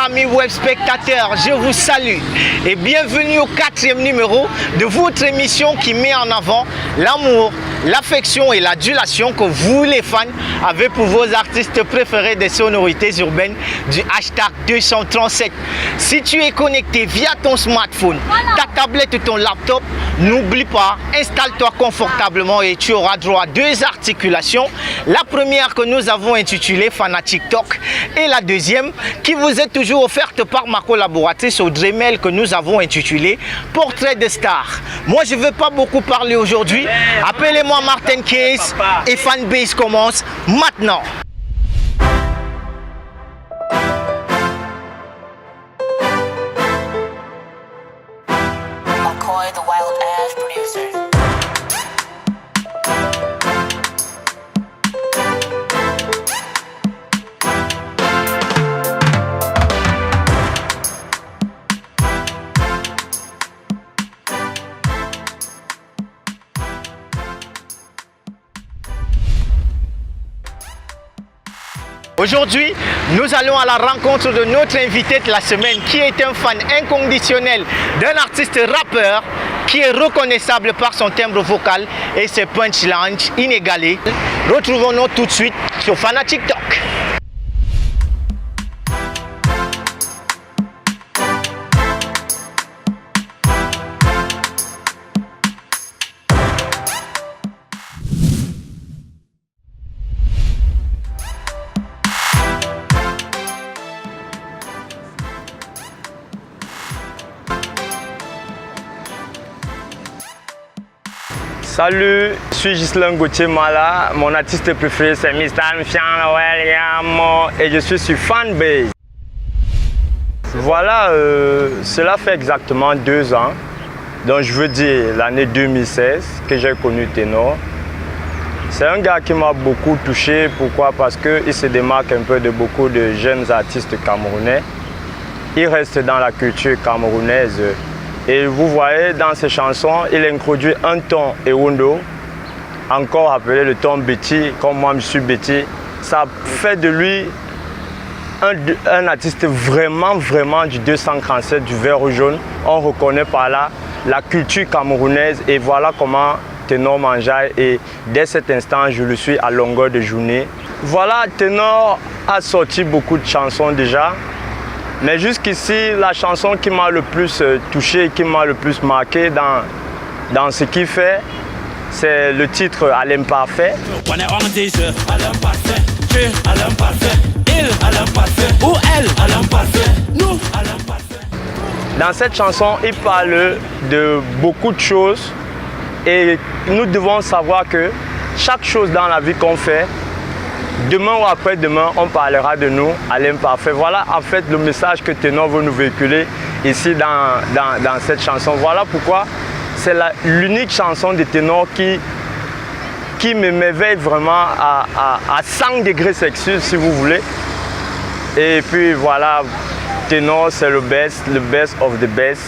chers amis web spectateurs, je vous salue et bienvenue au 4e numéro de votre émission qui met en avant l'amour, l'affection et l'adulation que vous les fans avez pour vos artistes préférés des sonorités urbaines du hashtag 237. Si tu es connecté via ton smartphone, ta tablette ou ton laptop, n'oublie pas, installe-toi confortablement et tu auras droit à 2 articulations. La première que nous avons intitulée Fanatic Talk et la deuxième qui vous est toujours offerte par ma collaboratrice Audrey Mel que nous avons intitulée Portrait de star. Moi je ne veux pas beaucoup parler aujourd'hui. Appelez-moi Martin Case et Fanbase commence maintenant. McCoy, the wild ass producer. Aujourd'hui, nous allons à la rencontre de notre invité de la semaine qui est un fan inconditionnel d'un artiste rappeur qui est reconnaissable par son timbre vocal et ses punchlines inégalés. Retrouvons-nous tout de suite sur Fanatic Talk. Salut, je suis Ghislain Gauthier Mala, mon artiste préféré c'est Mr. William et je suis sur Fanbase. Voilà, cela fait exactement 2 ans, donc je veux dire l'année 2016 que j'ai connu Ténor. C'est un gars qui m'a beaucoup touché, pourquoi? Parce qu'il se démarque un peu de beaucoup de jeunes artistes camerounais. Il reste dans la culture camerounaise. Et vous voyez dans ses chansons, il introduit un ton Ewundo, encore appelé le ton Betty, comme moi je suis Betty. Ça fait de lui un artiste vraiment du 237, du vert ou jaune. On reconnaît par là la culture camerounaise et voilà comment Ténor m'enjaille. Et dès cet instant, je le suis à longueur de journée. Voilà, Ténor a sorti beaucoup de chansons déjà. Mais jusqu'ici, la chanson qui m'a le plus touché, qui m'a le plus marqué dans ce qu'il fait, c'est le titre À l'imparfait. On est en déjà à l'imparfait, tu à l'imparfait, il à l'imparfait, ou elle à l'imparfait, nous à l'imparfait. Dans cette chanson, il parle de beaucoup de choses et nous devons savoir que chaque chose dans la vie qu'on fait, demain ou après-demain, on parlera de nous à l'imparfait. Voilà en fait le message que Ténor veut nous véhiculer ici dans cette chanson. Voilà pourquoi c'est l'unique chanson de Ténor qui m'éveille vraiment à 100 degrés Celsius si vous voulez. Et puis voilà, Ténor c'est le best of the best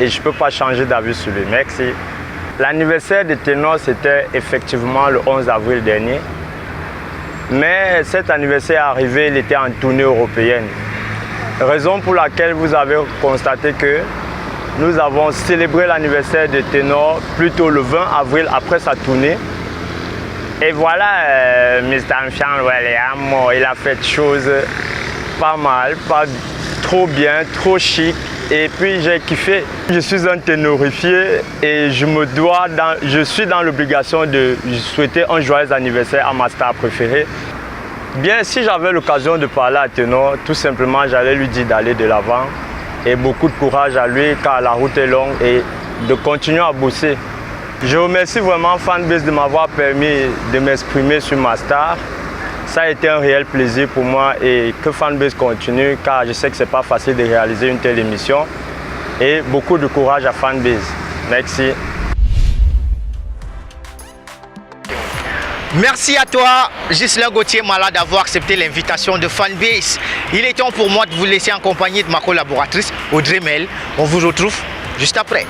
et je ne peux pas changer d'avis sur lui. Merci. L'anniversaire de Ténor c'était effectivement le 11 avril dernier. Mais cet anniversaire est arrivé, il était en tournée européenne. Raison pour laquelle vous avez constaté que nous avons célébré l'anniversaire de Ténor plutôt le 20 avril après sa tournée. Et voilà, Mr. William, il a fait des choses pas mal, pas trop bien, trop chic. Et puis j'ai kiffé. Je suis un ténorifié et je suis dans l'obligation de souhaiter un joyeux anniversaire à ma star préférée. Bien, si j'avais l'occasion de parler à Ténor, tout simplement j'allais lui dire d'aller de l'avant et beaucoup de courage à lui car la route est longue et de continuer à bosser. Je remercie vraiment Fanbase de m'avoir permis de m'exprimer sur ma star. Ça a été un réel plaisir pour moi et que Fanbase continue car je sais que ce n'est pas facile de réaliser une telle émission. Et beaucoup de courage à Fanbase. Merci. Merci à toi, Ghislain Gauthier Mala, d'avoir accepté l'invitation de Fanbase. Il est temps pour moi de vous laisser en compagnie de ma collaboratrice Audrey Mel. On vous retrouve juste après.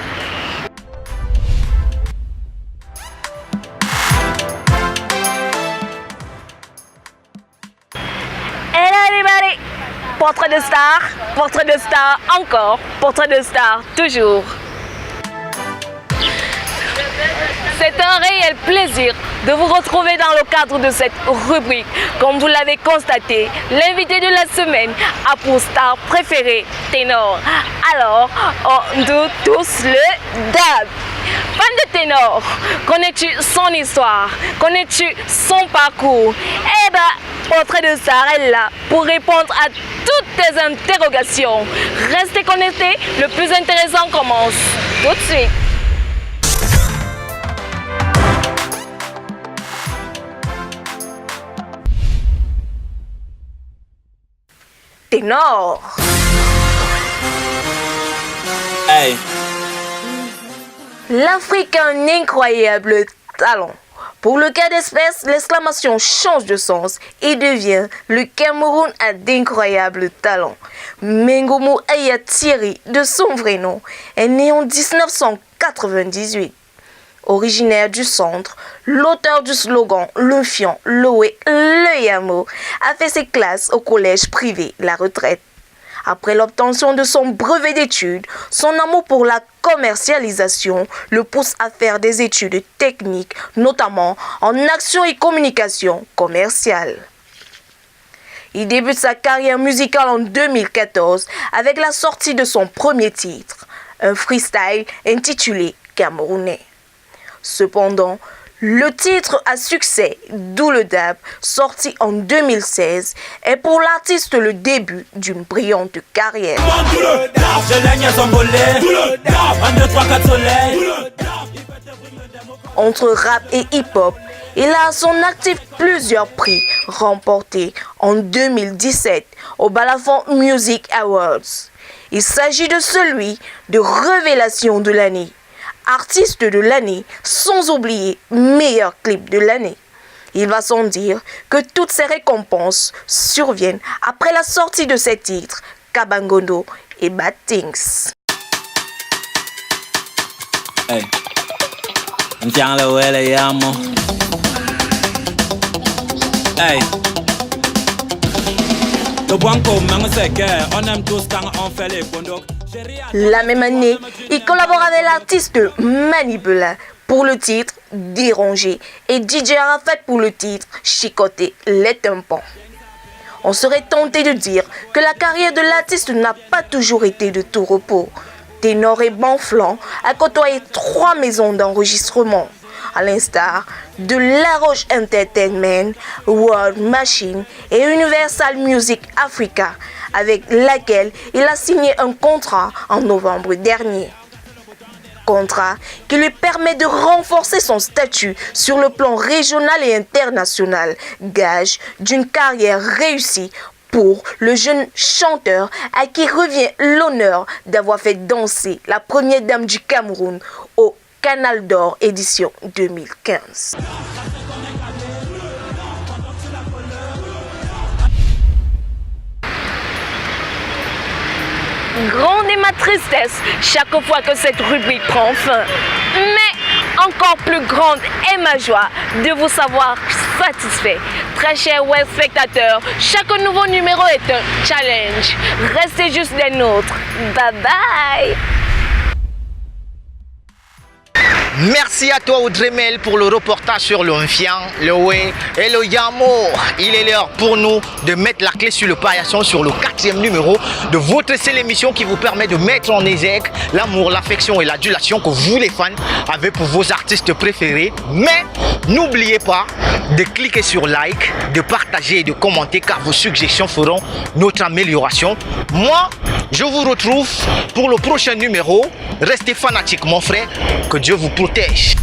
Portrait de star encore, portrait de star toujours. C'est un réel plaisir de vous retrouver dans le cadre de cette rubrique. Comme vous l'avez constaté, l'invité de la semaine a pour star préféré ténor. Alors, on doute tous le dab. Fan de ténor, connais-tu son histoire? Connais-tu son parcours? Eh bien, Portrait de star est là pour répondre à toutes tes interrogations. Restez connectés, le plus intéressant commence tout de suite. Ténor. Hey. L'Afrique a un incroyable talent. Pour le cas d'espèce, l'exclamation change de sens et devient le Cameroun a d'incroyables talents. Mengomo Aya Thierry, de son vrai nom, est né en 1998. Originaire du centre, l'auteur du slogan « Le Fian, Loé, le Yamo » a fait ses classes au collège privé La Retraite. Après l'obtention de son brevet d'études, son amour pour la commercialisation le pousse à faire des études techniques, notamment en action et communication commerciale. Il débute sa carrière musicale en 2014 avec la sortie de son premier titre, un freestyle intitulé « Camerounais ». Cependant, le titre à succès, d'où le dab, sorti en 2016, est pour l'artiste le début d'une brillante carrière. Entre rap et hip-hop, il a à son actif plusieurs prix remportés en 2017 au Balafon Music Awards. Il s'agit de celui de Révélation de l'année, artiste de l'année, sans oublier meilleur clip de l'année. Il va sans dire que toutes ces récompenses surviennent après la sortie de ses titres Kabangondo et Bad Things. Hey. Hey. La même année, il collabore avec l'artiste Manibula pour le titre Dérangé et DJ Arafat pour le titre Chicoter les tympans. On serait tenté de dire que la carrière de l'artiste n'a pas toujours été de tout repos. Ténor et Banflan a côtoyé 3 maisons d'enregistrement, à l'instar de La Roche Entertainment, World Machine et Universal Music Africa, avec laquelle il a signé un contrat en novembre dernier. Contrat qui lui permet de renforcer son statut sur le plan régional et international, gage d'une carrière réussie pour le jeune chanteur à qui revient l'honneur d'avoir fait danser la première dame du Cameroun au Canal d'Or édition 2015. Grande est ma tristesse chaque fois que cette rubrique prend fin. Mais encore plus grande est ma joie de vous savoir satisfait. Très chers web spectateurs, chaque nouveau numéro est un challenge. Restez juste des nôtres. Bye bye. Merci à toi Audremel pour le reportage sur le Mfian, le Wé et le Yamo. Il est l'heure pour nous de mettre la clé sur le paillasson sur le 4e numéro de votre seule émission qui vous permet de mettre en exergue l'amour, l'affection et l'adulation que vous les fans avez pour vos artistes préférés. Mais n'oubliez pas de cliquer sur like, de partager et de commenter car vos suggestions feront notre amélioration. Moi, je vous retrouve pour le prochain numéro. Restez fanatiques mon frère, que Dieu vous protège.